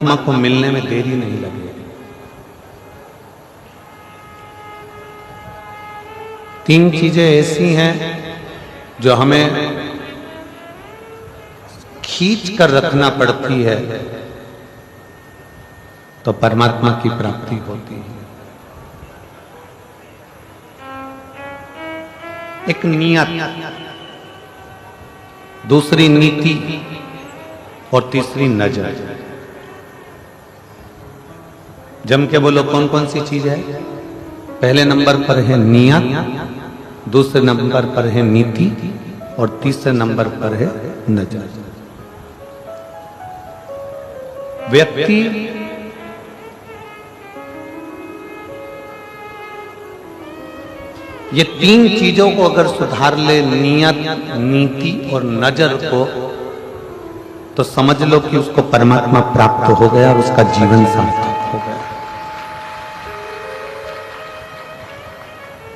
आत्मा को मिलने में देरी नहीं लगेगी। 3 चीजें ऐसी हैं जो हमें खींच कर रखना पड़ती है तो परमात्मा की प्राप्ति होती है। एक नियत, दूसरी नीति और तीसरी नजर। जम के बोलो कौन कौन सी चीज है? पहले नंबर पर है नियत, दूसरे नंबर पर है नीति और तीसरे नंबर पर है नजर। व्यक्ति ये 3 चीजों को अगर सुधार ले, नियत, नीति और नजर को, तो समझ लो कि उसको परमात्मा प्राप्त हो गया और उसका जीवन सार्थक हो गया।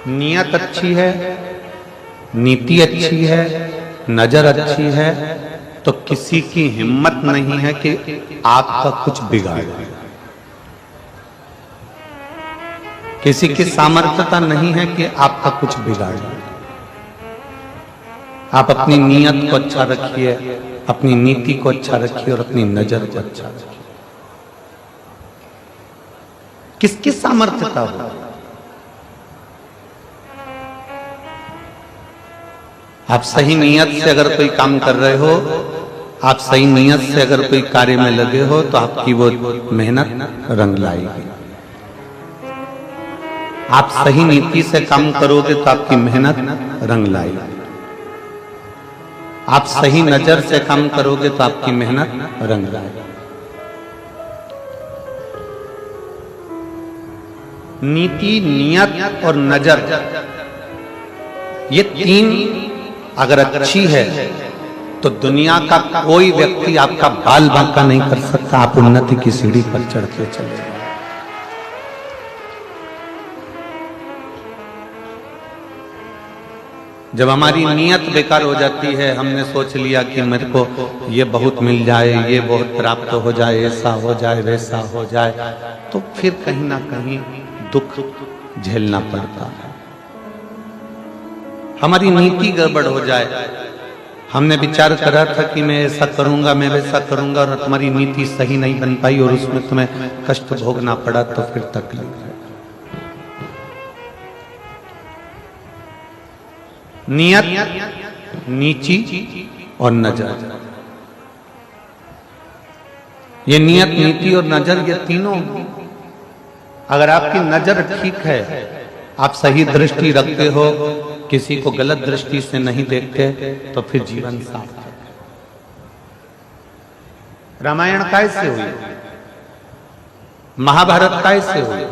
नियत अच्छी है, नीति अच्छी है, नजर अच्छी है, तो किसी की हिम्मत नहीं है कि आपका कुछ बिगाड़े। किसी की सामर्थ्यता नहीं है कि आपका कुछ बिगाड़े। आप अपनी नियत को अच्छा रखिए, अपनी नीति को अच्छा रखिए और अपनी नजर को अच्छा रखिए। किसकी सामर्थ्यता हो? आप सही नियत से अगर कोई काम कर रहे हो, आप सही नियत से अगर कोई कार्य में लगे हो, तो आपकी वो मेहनत रंग लाएगी। आप सही नीति से काम करोगे तो आपकी मेहनत रंग लाएगी। आप सही नजर से काम करोगे तो आपकी मेहनत रंग लाएगी। नीति, नियत और नजर, ये 3 अगर अच्छी है तो दुनिया का कोई व्यक्ति आपका बाल बांका नहीं कर सकता। आप उन्नति की सीढ़ी पर चढ़ के चले जाओ। जब हमारी नियत बेकार हो जाती है, हमने सोच लिया कि मेरे को ये बहुत मिल जाए, ये बहुत प्राप्त हो जाए, ऐसा हो जाए, वैसा हो जाए, तो फिर कहीं ना कहीं दुख झेलना पड़ता है। हमारी नीति गड़बड़ हो जाए, हमने विचार करा था कि मैं ऐसा करूंगा, मैं वैसा करूंगा, और तुम्हारी नीति सही नहीं बन पाई और उसमें तुम्हें कष्ट भोगना पड़ा, तो फिर तकलीफ है। नियत, नीति और नजर, ये नियत, नीति और नजर, ये तीनों, अगर आपकी नजर ठीक है, आप सही दृष्टि रखते हो, किसी को गलत दृष्टि से नहीं देखते, तो फिर जीवन सार्थक है। रामायण कैसे हुई? महाभारत कैसे हुई?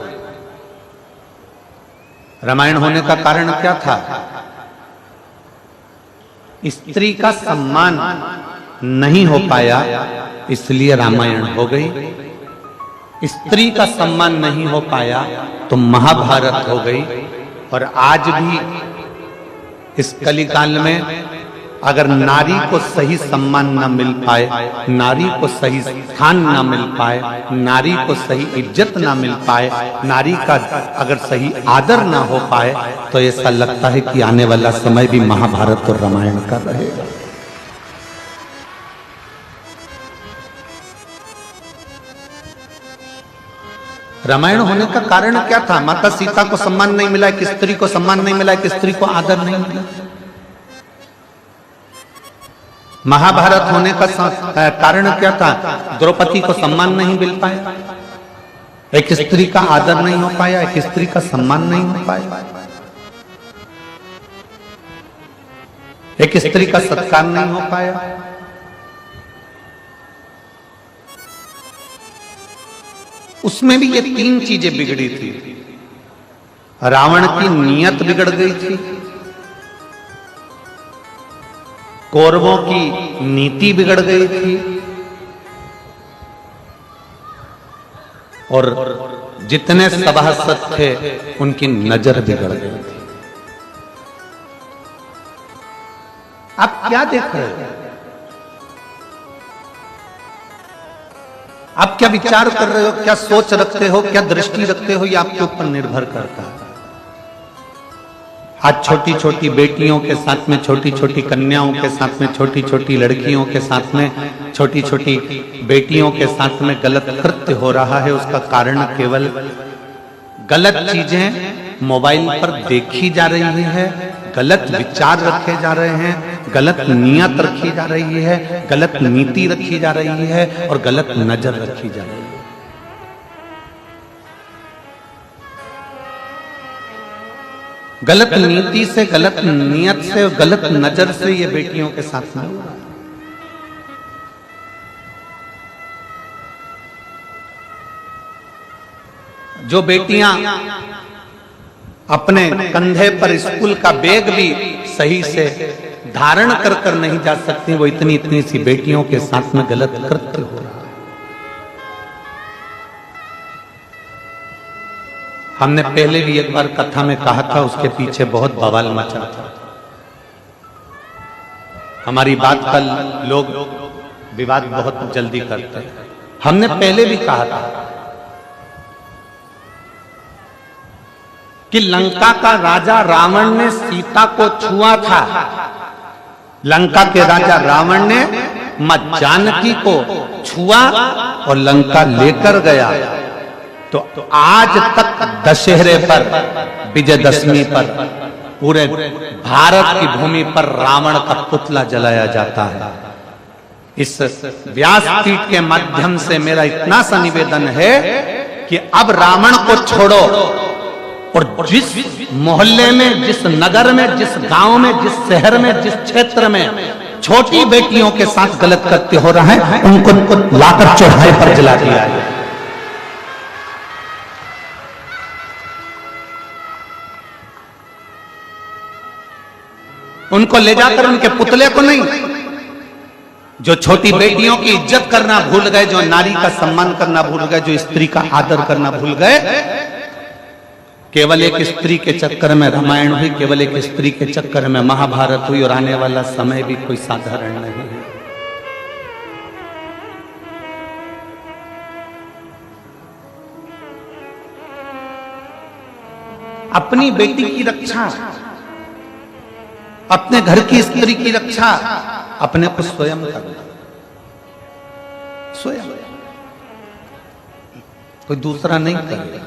रामायण होने का कारण क्या था? स्त्री का सम्मान नहीं हो पाया, इसलिए रामायण हो गई। स्त्री का सम्मान नहीं हो पाया तो महाभारत हो गई। और आज भी इस कलिकाल में अगर नारी को सही सम्मान न मिल पाए, नारी को सही स्थान न मिल पाए, नारी को सही इज्जत न मिल पाए, नारी का अगर सही आदर न हो पाए, तो ऐसा लगता है कि आने वाला समय भी महाभारत और रामायण का रहेगा। रामायण होने का कारण क्या था? माता सीता को सम्मान नहीं मिला, एक स्त्री को सम्मान नहीं मिला, एक स्त्री को आदर नहीं मिला। महाभारत होने का कारण क्या था? द्रौपदी को सम्मान नहीं मिल पाया, एक स्त्री का आदर नहीं हो पाया, एक स्त्री का सम्मान नहीं हो पाया, एक स्त्री का सत्कार नहीं हो पाया। उसमें भी ये 3 चीजें बिगड़ी थी। रावण की नियत बिगड़ गई थी, कौरवों की नीति बिगड़ गई थी, और जितने सभासद थे उनकी नजर बिगड़ गई थी। आप क्या देख रहे हो? आप क्या विचार कर रहे हो, क्या सोच रखते हो, क्या दृष्टि रखते हो, ये आपके ऊपर निर्भर करता है। आज छोटी छोटी बेटियों के साथ में, छोटी छोटी कन्याओं के साथ में, छोटी छोटी लड़कियों के साथ में, छोटी छोटी बेटियों के साथ में गलत कृत्य हो रहा है। उसका कारण केवल गलत चीजें मोबाइल पर देखी जा रही है, गलत विचार रखे जा रहे हैं, गलत नियत रखी जा रही है, गलत नीति रखी जा रही है और गलत नजर रखी जा रही है। गलत नीति से, गलत नियत से, गलत नजर से ये बेटियों के साथ में हो रहा है। जो बेटियां अपने कंधे पर स्कूल का बैग भी सही से धारण कर कर नहीं जा सकती, वो इतनी इतनी सी बेटियों के साथ में गलत कृत्य हो रहा है। हमने पहले भी एक बार कथा में कहा था, उसके पीछे बहुत बवाल मचा था। हमारी बात का लोग विवाद बहुत जल्दी करते हैं। हमने पहले भी कहा था कि लंका का राजा रावण ने सीता को छुआ था। लंका के राजा रावण ने मां जानकी को छुआ और लंका लेकर गया। तो आज तक दशहरे पर, विजयदशमी पर पूरे भारत की भूमि पर रावण का पुतला जलाया जाता है। इस व्यासपीठ के माध्यम से मेरा इतना सा निवेदन है कि अब रावण को छोड़ो और जिस मोहल्ले में, जिस नगर में, जिस गांव में, जिस शहर में, जिस क्षेत्र में छोटी बेटियों के साथ गलत कृत्य हो रहा है, उनको लाकर चौराहे पर जला दिया है। उनको ले जाकर उनके पुतले को नहीं, जो छोटी बेटियों की इज्जत करना भूल गए, जो नारी का सम्मान करना भूल गए, जो स्त्री का आदर करना भूल गए, केवल एक स्त्री के चक्कर में रामायण हुई, केवल एक स्त्री के चक्कर में महाभारत हुई और आने वाला समय भी कोई साधारण नहीं है। अपनी बेटी की रक्षा, अपने घर की स्त्री की रक्षा अपने को स्वयं करना, स्वयं, कोई दूसरा नहीं करेगा।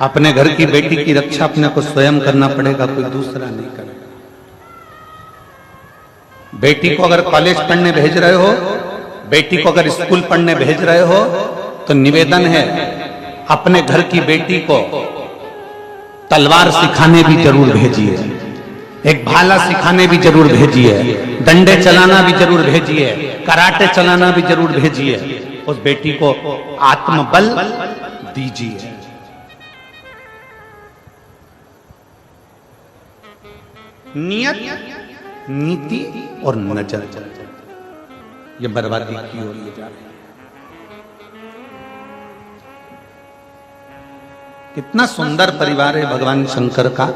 अपने घर की बेटी की रक्षा अपने को स्वयं करना पड़ेगा, कोई दूसरा नहीं करेगा। बेटी को अगर कॉलेज पढ़ने भेज रहे हो, बेटी को अगर स्कूल पढ़ने भेज रहे हो, तो निवेदन है अपने घर की बेटी को तलवार सिखाने भी जरूर भेजिए, एक भाला सिखाने भी जरूर भेजिए, डंडे चलाना भी जरूर भेजिए, कराटे चलाना भी जरूर भेजिए। उस बेटी को आत्मबल दीजिए। नियत, नीति और नजर, ये बर्बादी की ओर ले जा रही है। कितना सुंदर परिवार है भगवान शंकर का।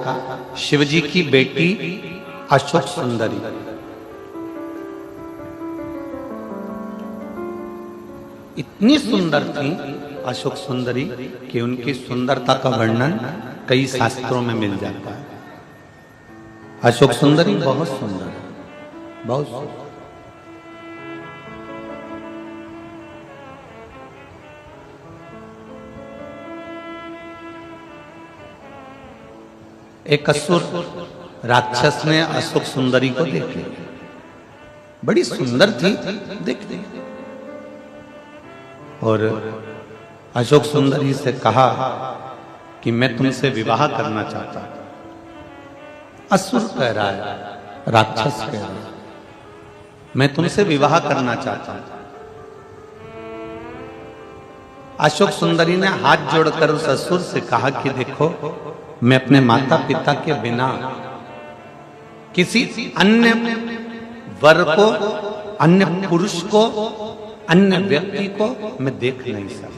शिवजी की बेटी अशोक सुंदरी, इतनी सुंदर थी अशोक सुंदरी कि उनकी सुंदरता का वर्णन कई शास्त्रों में मिल जाता है। अशोक सुंदरी बहुत सुंदर है, बहुत सुंदर। एक असुर राक्षस ने अशोक सुंदरी को देख लिया, बड़ी सुंदर थी, देख ली और अशोक सुंदरी से कहा कि मैं तुमसे विवाह करना चाहता हूं। असुर कह रहा है, राक्षस कह रहा है, मैं तुमसे विवाह करना चाहता हूं। अशोक सुंदरी ने हाथ जोड़कर उस असुर से कहा कि देखो, मैं अपने माता पिता के बिना किसी अन्य वर को, अन्य पुरुष को, अन्य व्यक्ति को मैं देख नहीं सकता।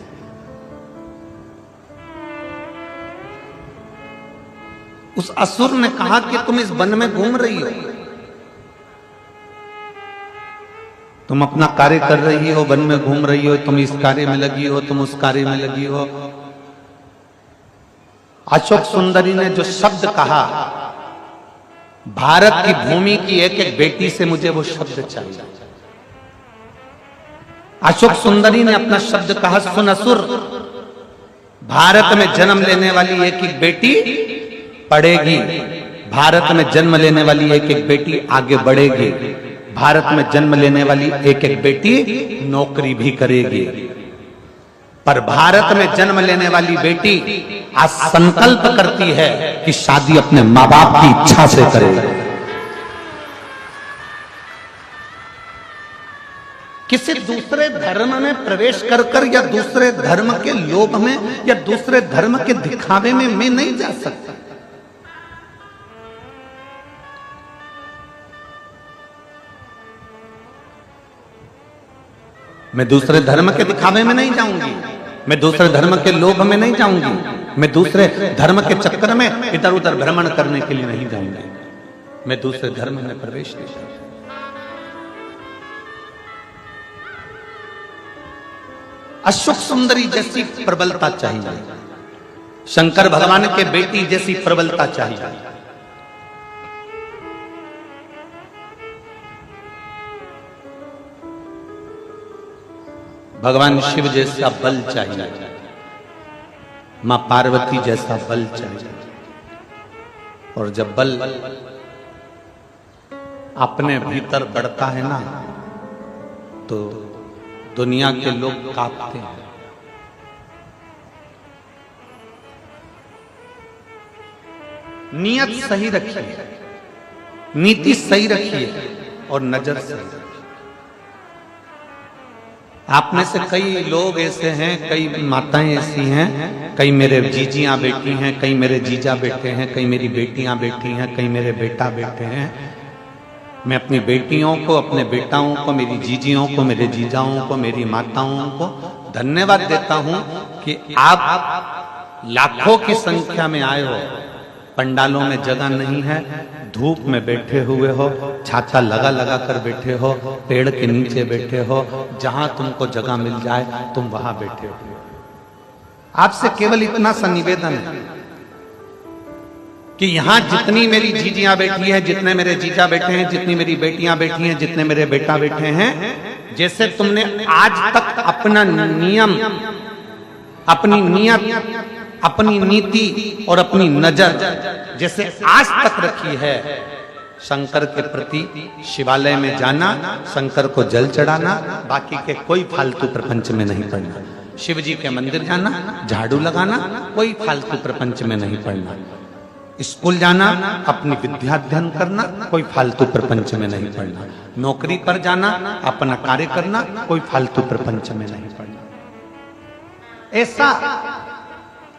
उस असुर ने कहा कि तुम इस वन में घूम रही हो, तुम अपना कार्य कर रही हो, वन में घूम रही हो, तुम इस कार्य में लगी हो, तुम उस कार्य में लगी हो। अशोक सुंदरी ने जो शब्द कहा, भारत की भूमि की एक एक बेटी से मुझे वो शब्द चाहिए। अशोक सुंदरी ने अपना शब्द कहा, सुन असुर, भारत में जन्म लेने वाली एक एक बेटी पढ़ेगी, भारत में जन्म लेने वाली एक एक बेटी आगे बढ़ेगी, भारत में जन्म लेने वाली एक एक बेटी नौकरी भी करेगी, पर भारत में जन्म लेने वाली बेटी आज संकल्प करती है कि शादी अपने मां बाप की इच्छा से करेगी। किसी दूसरे धर्म में प्रवेश कर या दूसरे धर्म के लोभ में या दूसरे धर्म के दिखावे में मैं नहीं जा सकता। मैं दूसरे धर्म के दिखावे में नहीं जाऊंगी, मैं दूसरे धर्म के लोभ में नहीं जाऊंगी, मैं दूसरे धर्म के चक्कर में इधर उधर भ्रमण करने के लिए नहीं जाऊंगी, मैं दूसरे धर्म में प्रवेश नहीं करूंगी। अशोक सुंदरी जैसी प्रबलता चाहिए, शंकर भगवान के बेटी जैसी प्रबलता चाहिए। भगवान शिव जैसा बल चाहिए, मां पार्वती जैसा बल चाहिए। और जब बल अपने भीतर बढ़ता है ना, तो दुनिया के लोग कांपते हैं। नियत सही रखिए, नीति सही रखिए और नजर सही रखिए। आप में से कई लोग ऐसे हैं, कई माताएं ऐसी हैं, कई मेरे जीजियां बेटी हैं, कई मेरे जीजा बेटे हैं, कई मेरी बेटियां बेटी हैं, कई मेरे बेटा बेटे हैं। मैं अपनी बेटियों को, अपने बेटाओं को, मेरी जीजियों को, मेरे जीजाओं को, मेरी माताओं को धन्यवाद देता हूं कि आप लाखों की संख्या में आए हो, पंडालों में जगह नहीं है, धूप में बैठे हुए हो, छाता लगा लगा कर बैठे हो, पेड़ के नीचे बैठे हो, जहां तुमको जगह मिल जाए तुम वहां बैठे हो। आपसे केवल इतना सा निवेदन है कि यहां जितनी मेरी जीजियां बैठी हैं, जितने मेरे जीजा बैठे हैं, जितनी मेरी बेटियां बैठी हैं, जितने मेरे बेटा बैठे हैं, जैसे तुमने आज तक अपना नियम, अपनी नियत, अपनी नीति और अपनी नजर जैसे आज तक रखी है, शंकर के प्रति शिवालय में जाना, शंकर को जल चढ़ाना, बाकी के कोई फालतू प्रपंच में नहीं पड़ना। शिव जी के मंदिर जाना, झाड़ू लगाना, कोई फालतू प्रपंच में नहीं पड़ना। स्कूल जाना, अपनी विद्या अध्ययन करना, कोई फालतू प्रपंच में नहीं पड़ना। नौकरी पर जाना, अपना कार्य करना, कोई फालतू प्रपंच में नहीं पड़ना। ऐसा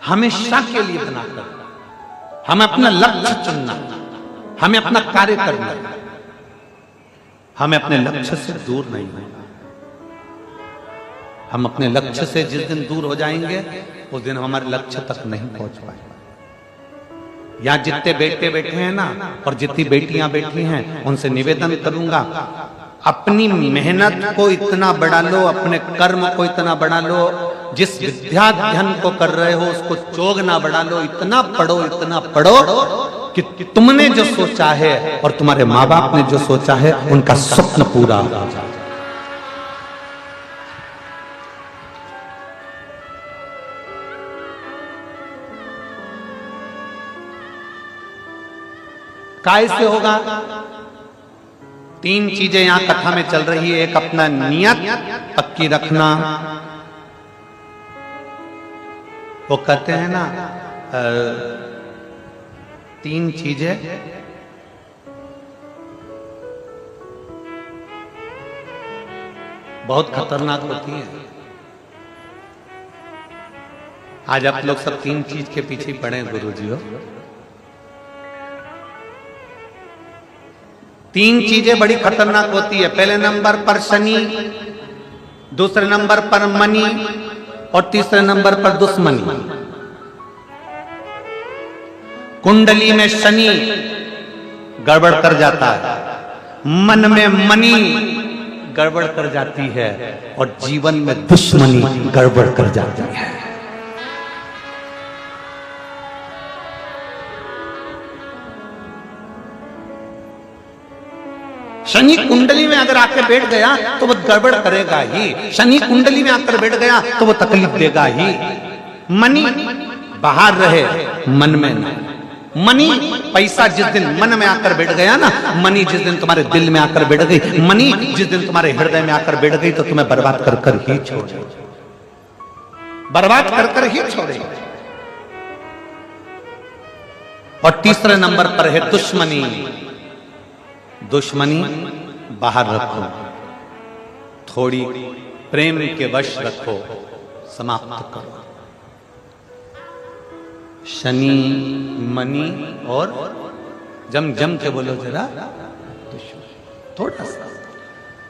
हमेशा के लिए बनाकर हमें अपना लक्ष्य चुनना, हमें अपना कार्य करना, हमें अपने लक्ष्य से दूर नहीं होना। हम अपने लक्ष्य से जिस दिन दूर हो जाएंगे, उस दिन हमारे लक्ष्य तक नहीं पहुंच पाएंगे। यहां जितने बेटे बैठे हैं ना, और जितनी बेटियां बैठी हैं, उनसे निवेदन करूंगा, अपनी मेहनत को इतना बढ़ा लो, अपने कर्म को इतना बढ़ा लो, जिस विद्या अध्ययन को कर रहे हो उसको चोग ना बढ़ा लो, इतना पढ़ो कि तुमने जो सोचा है और तुम्हारे माँ बाप ने जो सोचा है, उनका स्वप्न पूरा हो जाए। कैसे होगा? 3 चीजें यहां कथा में चल रही है। एक, अपना नियत पक्की रखना। वो कहते हैं ना, 3 चीजें बहुत खतरनाक होती हैं। आज आप लोग सब 3 चीज के पीछे पड़े गुरुजी हो। 3 चीजें बड़ी खतरनाक होती है। पहले नंबर पर शनि, दूसरे नंबर पर मनी और तीसरे नंबर पर दुश्मनी। कुंडली में शनि गड़बड़ कर जाता है, मन में मनी गड़बड़ कर जाती है और जीवन में दुश्मनी गड़बड़ कर जाती है। शनि कुंडली में अगर आकर बैठ गया तो वो गड़बड़ करेगा ही। शनि कुंडली में आकर बैठ गया तो वो तकलीफ देगा ही। मनी बाहर रहे, मन में ना। मनी पैसा जिस दिन मन में आकर बैठ गया ना, मनी जिस दिन तुम्हारे दिल में आकर बैठ गई, मनी जिस दिन तुम्हारे हृदय में आकर बैठ गई तो तुम्हें बर्बाद कर कर ही छोड़े, बर्बाद कर कर ही छोड़े। और तीसरे नंबर पर है दुश्मनी। दुश्मनी बाहर रखो, थोड़ी प्रेम के वश रखो, समाप्त करो। शनि मनी और जम जम के बोलो जरा, थोड़ा सा।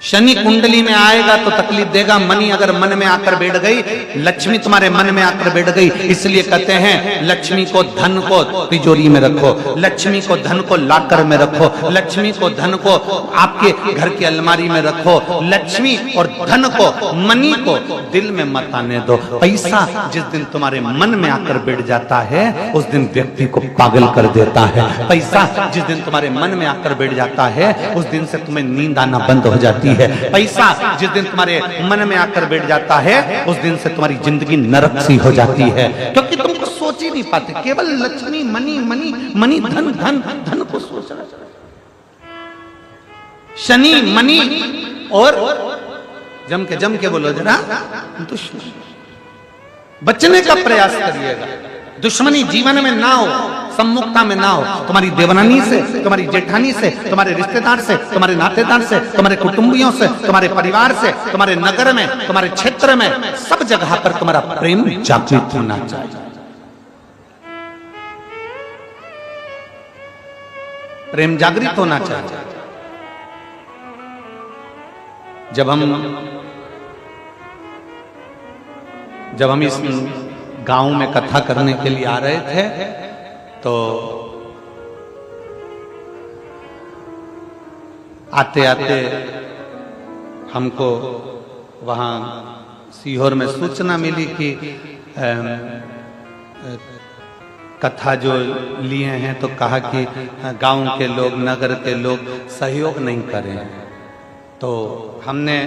शनि कुंडली में आएगा तो तकलीफ देगा। मनी अगर मन में आकर बैठ गई, लक्ष्मी तुम्हारे मन में आकर बैठ गई, इसलिए कहते हैं लक्ष्मी को धन को तिजोरी में रखो, लक्ष्मी को धन को लाकर में रखो, लक्ष्मी को धन को आपके घर की अलमारी में रखो। लक्ष्मी और धन को, मनी को दिल में मत आने दो। पैसा जिस दिन तुम्हारे मन में आकर बैठ जाता है उस दिन व्यक्ति को पागल कर देता है। पैसा जिस दिन तुम्हारे मन में आकर बैठ जाता है उस दिन से तुम्हें नींद आना बंद हो जाती है। पैसा जिस दिन तुम्हारे मन में आकर बैठ जाता है उस दिन से तुम्हारी जिंदगी नरक सी हो जाती है, क्योंकि तुम कुछ सोच ही नहीं पाते, केवल लक्ष्मी मनी मनी मनी धन धन धन को सोच रहे। शनि मनी और जम के बोलो जरा, दुश्मनी। बचने का प्रयास करिएगा। दुश्मनी जीवन में ना हो, सम्मुखता में ना हो। तुम्हारी देवरानी से, तुम्हारी जेठानी से, तुम्हारे रिश्तेदार से, तुम्हारे नातेदार से, तुम्हारे कुटुंबियों से, तुम्हारे परिवार से, तुम्हारे नगर में, तुम्हारे क्षेत्र में, सब जगह पर तुम्हारा प्रेम जागृत होना चाहिए। प्रेम जागृत होना चाहिए। जब हम इस गांव में कथा करने के लिए आ रहे थे तो आते आते हमको वहां सीहोर में सूचना मिली कि कथा जो लिए हैं तो कहा कि गांव के लोग, नगर के लोग सहयोग नहीं करें। तो हमने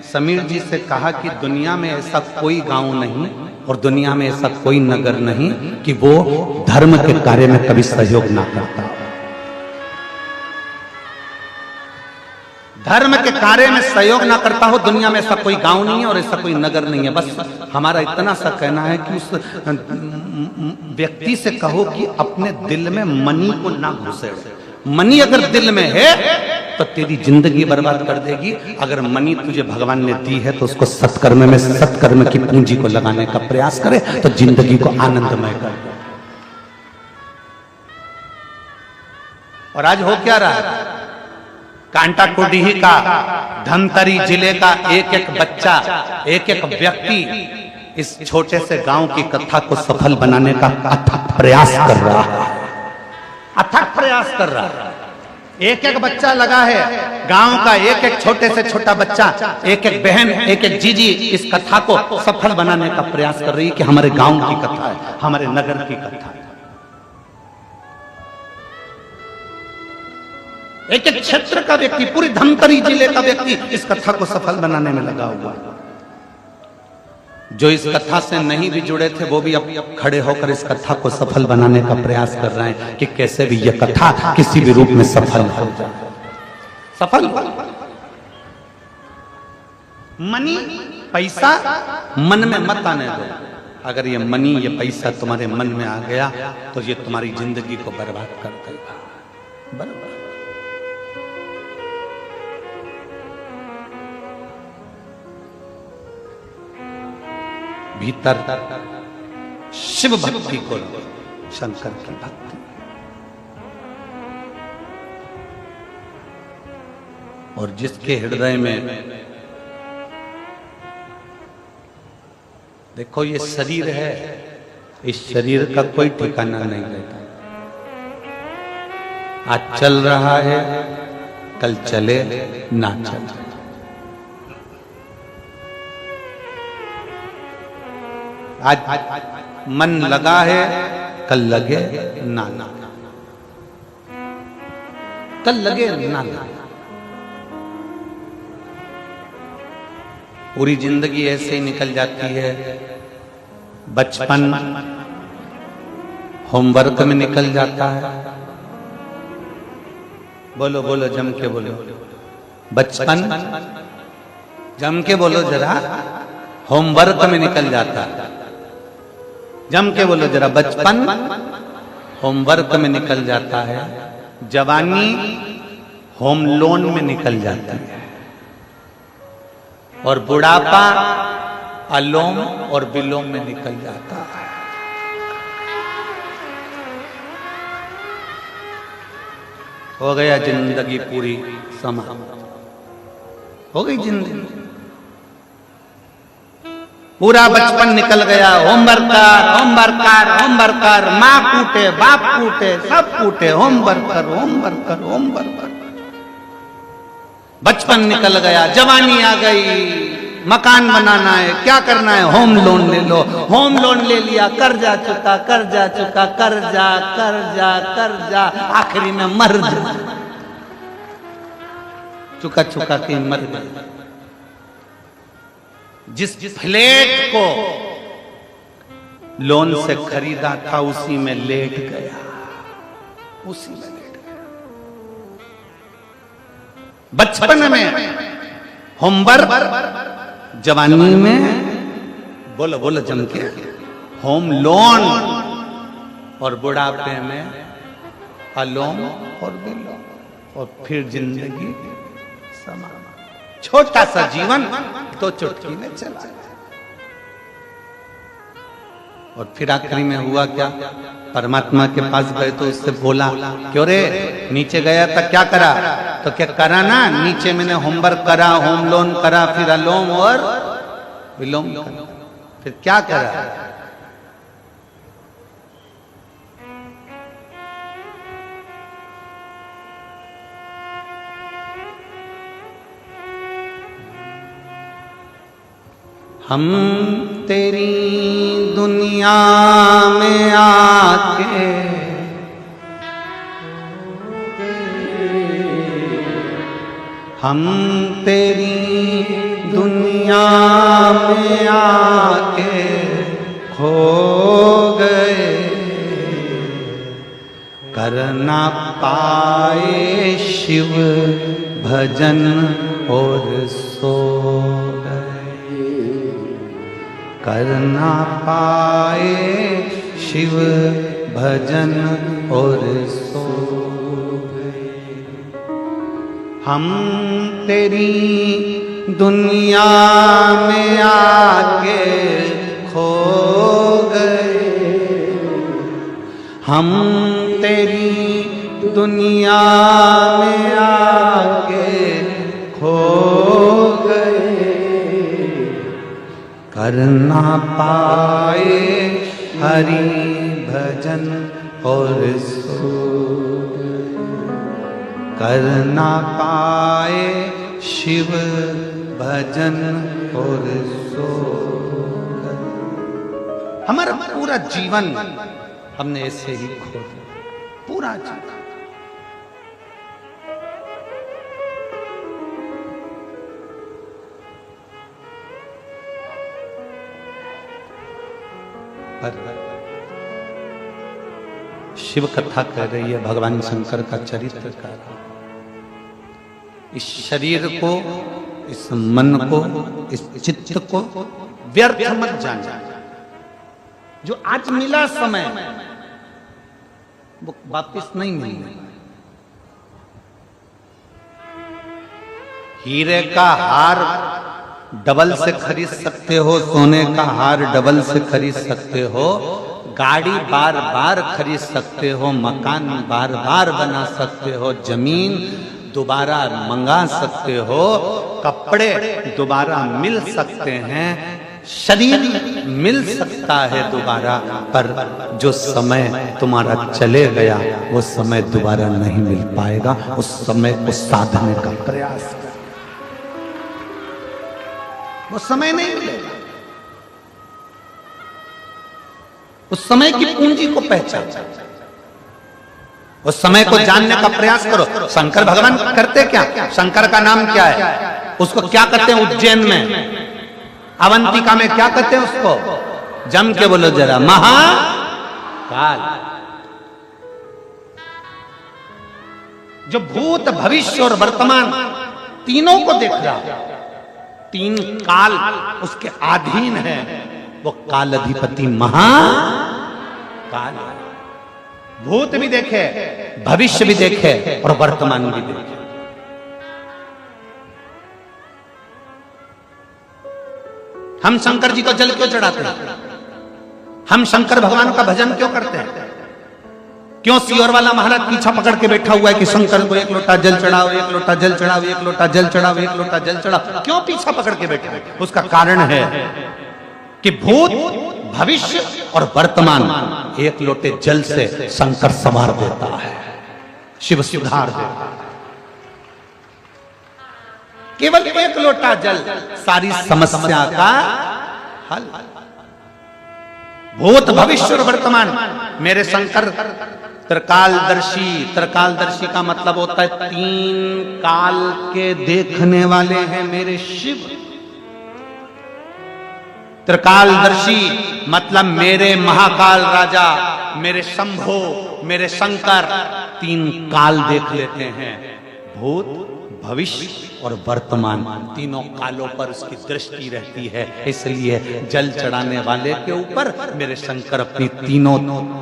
समीर जी से कहा कि दुनिया में ऐसा कोई गांव नहीं और दुनिया में ऐसा कोई नगर नहीं कि वो धर्म के कार्य में कभी सहयोग ना करता। धर्म के कार्य में सहयोग ना करता हो, दुनिया में ऐसा कोई गांव नहीं है और ऐसा कोई नगर नहीं है। बस हमारा इतना सा कहना है कि उस व्यक्ति से कहो कि अपने दिल में मनी को ना घुसेड़े। मनी अगर दिल में है तो तेरी जिंदगी बर्बाद कर देगी। अगर मनी तुझे भगवान ने दी है तो उसको सत्कर्म में, सत्कर्म की पूंजी को लगाने का प्रयास करे तो जिंदगी को आनंदमय कर दे। और आज हो क्या रहा है? कांटाकुडीही का, धमतरी जिले का एक एक बच्चा, एक एक व्यक्ति इस छोटे से गांव की कथा को सफल बनाने का अथक प्रयास कर रहा है, अथक प्रयास कर रहा है। एक एक बच्चा लगा है, गांव का एक एक छोटे से छोटा बच्चा, एक एक बहन, एक एक जीजी इस कथा को सफल बनाने का प्रयास कर रही है कि हमारे गांव की कथा है, हमारे नगर की कथा है। एक एक क्षेत्र का व्यक्ति, पूरी धमतरी जिले का व्यक्ति इस कथा को सफल बनाने में लगा हुआ है। जो इस कथा से नहीं भी जुड़े थे वो भी अब खड़े होकर इस कथा को सफल बनाने का प्रयास कर रहे हैं कि कैसे भी यह कथा किसी भी रूप में सफल हो जाए। सफल मनी, पैसा मन में मत आने दो। अगर ये मनी, ये पैसा तुम्हारे मन में आ गया तो ये तुम्हारी जिंदगी को बर्बाद कर देगा। बर्बाद। भीतर शिव भक्ति को, शंकर की भक्ति, और जिसके हृदय में, देखो ये शरीर है, इस शरीर का कोई ठिकाना नहीं रहता। आज चल रहा है, कल चले ना चले। आज मन लगा है, कल लगे ना लगे, कल लगे ना लगे। पूरी जिंदगी ऐसे ही निकल जाती है। बचपन होमवर्क में निकल जाता है। बोलो बोलो, जम के बोलो। बचपन जम के बोलो जरा, होमवर्क में निकल जाता है। जम के बोलो जरा, बचपन होमवर्क में निकल जाता है। जवानी होम लोन में निकल जाती है। और बुढ़ापा अलोम और विलोम में निकल जाता है। हो गया जिंदगी पूरी समाप्त, हो गई जिंदगी। पूरा बचपन निकल गया। होमवर्क कर, होमवर्क कर, होमवर्क कर। माँ कूटे, बाप कूटे, सब कूटे। होमवर्क कर, होमवर्क कर, होमवर्क कर। बचपन निकल गया, जवानी आ गई। मकान बनाना है, क्या करना है? होम लोन ले लो। होम लोन ले लिया, कर्जा चुका, कर्जा चुका, कर्जा कर्जा कर्जा, आखिरी में मर जा। चुका चुका के मर गए। जिस फ्लैट को लोन से खरीदा था उसी में लेट गया, उसी में लेट गया। बचपन में होमवर्क, जवानी में बोलो बोलो जम के होम लोन, और बुढ़ापे में अलोम और विलोम, और फिर जिंदगी समाप्त। छोटा सा जीवन तो चुटकी में चला गया। और फिर आखिरी में हुआ क्या? परमात्मा के पास गए तो उससे बोला, क्यों रे नीचे गया था, क्या करा? तो क्या करा ना, नीचे मैंने होमवर्क करा, होम लोन करा, फिर अलोम और विलोम करा। फिर क्या करा? हम तेरी दुनिया में आके हम तेरी दुनिया में आके खो गए, कर ना पाए शिव भजन और सो गए, कर ना पाए शिव भजन और सो गए। हम तेरी दुनिया में आके खो गए, हम तेरी दुनिया में आके खो गए, कर ना पाए हरि भजन और सो गए, कर ना पाए शिव भजन और सो गए। हमारा पूरा जीवन हमने ऐसे ही खो दिया, पूरा जीवन। शिव कथा कह रही है भगवान शंकर का चरित्र का। इस शरीर को, इस मन को, इस चित्त को व्यर्थ मत जाना। जो आज मिला समय वो वापिस नहीं मिलेगा। हीरे का हार डबल से खरीद सकते हो, सोने का हार डबल से खरीद सकते हो, गाड़ी बार बार खरीद सकते हो, मकान बार बार बना सकते हो, जमीन दोबारा मंगा सकते हो, कपड़े दोबारा मिल सकते हैं। शरीर मिल सकता है दोबारा, पर जो समय तुम्हारा चले गया वो समय दोबारा नहीं मिल पाएगा। उस समय को साधने का प्रयास कर, वो समय नहीं मिलेगा। उस समय की पूंजी को पहचान, उस समय को जानने का प्रयास करो। शंकर भगवान करते क्या? शंकर का नाम क्या है? उसको क्या कहते हैं? उज्जैन में अवंतिका में क्या कहते हैं उसको? जम के बोलो जरा, महाकाल। जो भूत भविष्य और वर्तमान तीनों को देख रहा है, तीन काल उसके अधीन है, वो काल अधिपति महाकाल। भूत भी देखे, भविष्य भी देखे और वर्तमान भी देखे। हम शंकर जी को जल क्यों चढ़ाते हैं? हम शंकर भगवान का भजन क्यों करते हैं? क्यों सियोर वाला महाराज पीछा पकड़ के बैठा हुआ है कि शंकर को एक लोटा जल चढ़ाओ, एक लोटा जल चढ़ाओ, एक लोटा जल चढ़ाओ, एक लोटा जल चढ़ाओ? क्यों पीछा पकड़ के बैठा है? उसका कारण है कि भूत भविष्य और वर्तमान एक लोटे जल से शंकर संवार देता है, शिव सुधार देता है। केवल एक लोटा जल सारी समस्या का हल। भूत भविष्य और वर्तमान मेरे शंकर त्रिकालदर्शी। त्रिकालदर्शी का मतलब होता है तीन काल के देखने वाले हैं मेरे शिव। त्रिकालदर्शी मतलब मेरे महाकाल राजा, मेरे शंभो, मेरे शंकर तीन काल देख लेते हैं। भूत भविष्य और वर्तमान तीनों कालों पर उसकी दृष्टि रहती है। इसलिए जल चढ़ाने वाले के ऊपर मेरे शंकर अपनी तीनों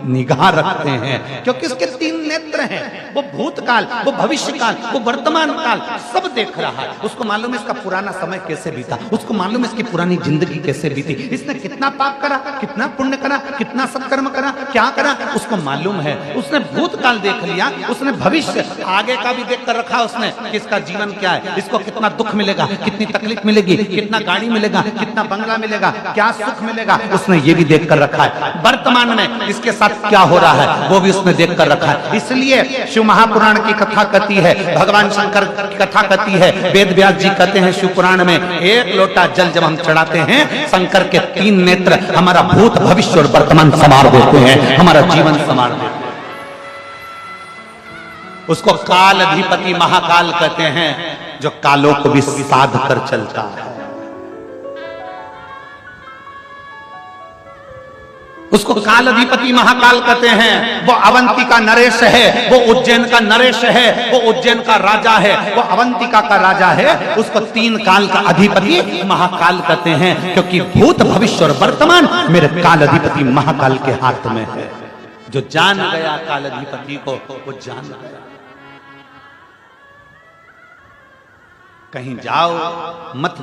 निगाह रखते हैं, क्योंकि उसके तीन नेत्र हैं। वो भूतकाल, वो भविष्य काल, वो वर्तमान काल सब देख रहा है। उसको मालूम है इसका पुराना समय कैसे बीता, उसको मालूम है इसकी पुरानी जिंदगी कैसे बीती, इसने कितना पाप करा, कितना पुण्य करा, कितना सत्कर्म करा, क्या करा, उसको मालूम है। उसने भूतकाल देख लिया, उसने भविष्य आगे का भी देख कर रखा उसने कि इसका जीवन क्या है, इसको कितना दुख मिलेगा, कितनी तकलीफ मिलेगी, कितना गाड़ी मिलेगा, कितना बंगला मिलेगा, क्या सुख मिलेगा, उसने ये भी देख कर रखा है। वर्तमान में इसके साथ क्या हो रहा है वो भी उसने देख कर रखा है। इसलिए शिव महापुराण की कथा कहती है, भगवान शंकर की कथा कहती है, वेद व्यास जी कहते हैं शिव पुराण में, एक लोटा जल जब हम चढ़ाते हैं, शंकर के तीन नेत्र हमारा भूत भविष्य और वर्तमान संवार देते हैं, हमारा जीवन संवार देते हैं। उसको काल अधिपति महाकाल कहते हैं, जो कालों को भी साध कर चलता है। उसको काल अधिपति महाकाल कहते हैं। वो अवंतिका नरेश है, वो उज्जैन का नरेश है, वो उज्जैन का राजा है, वो अवंतिका का राजा है। उसको तीन काल का अधिपति महाकाल कहते हैं, क्योंकि भूत भविष्य और वर्तमान मेरे काल अधिपति महाकाल के हाथ में है। जो जान गया काल अधिपति को, वो जान गया। कहीं जाओ मत